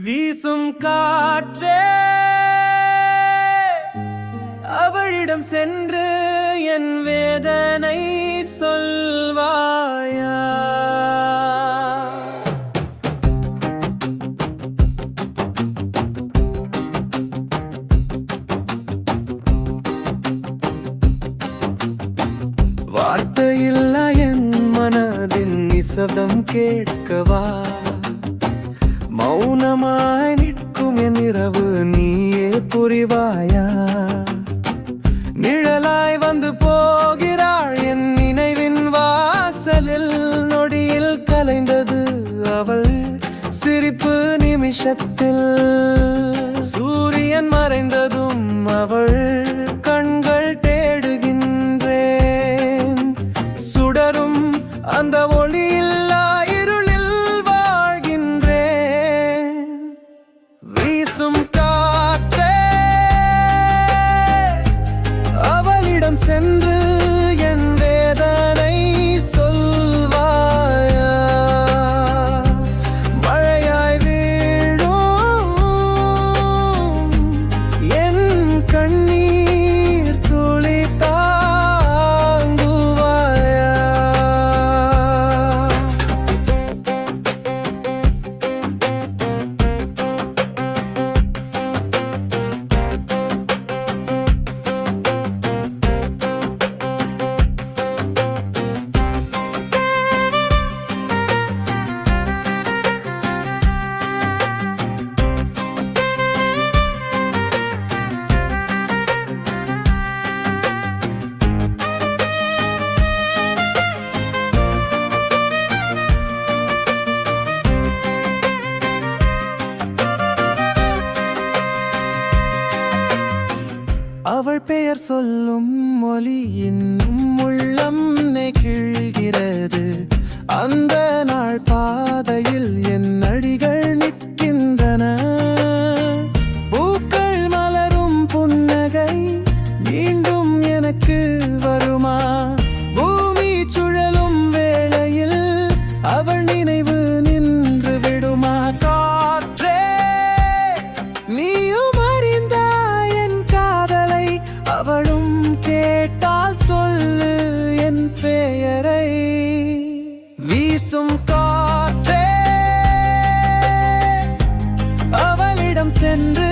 வீசும் காற்றே அவளிடம் சென்று என் வேதனை சொல்வாயா? வார்த்தையில்லா என் மனதின் நிசப்தம் கேட்கவா? மௌனமாய் நிற்கும் என் இரவு நீயே புரிவாயா? நிழலாய் வந்து போகிறாள் என் நினைவின் வாசலில். நொடியில் கலைந்தது அவள் சிரிப்பு நிமிஷத்தில். சூரியன் மறைந்ததும் அவள் கண்கள் தேடுகின்றேன். சுடரும் அந்த ஒளியில்லா இருளில் வாழ்கின்றேன். வீசும் காற்றே அவளிடம் சென்று என் வேதனை சொல்வாயா? மழையாய் வீழும் என் கண்ணீர் துளி தாங்குவாயா? அவள் பெயர் சொல்லும் மொழி இன்னும் உள்ளம் நெகிழ்கிறது. அந்த நாள் பாதையில் என் அடிகள் நிற்கின்றன. பூக்கள் மலரும் புன்னகை மீண்டும் எனக்கு வருமா? பூமி சுழலும் வேளையில் அவள் நினைவு நின்று விடுமா? காற்றே நீயும் அறிந்தாய் என் காதலை. அவளும் கேட்டால் சொல்லு என் பெயரை. வீசும் காற்றே அவளிடம் சென்று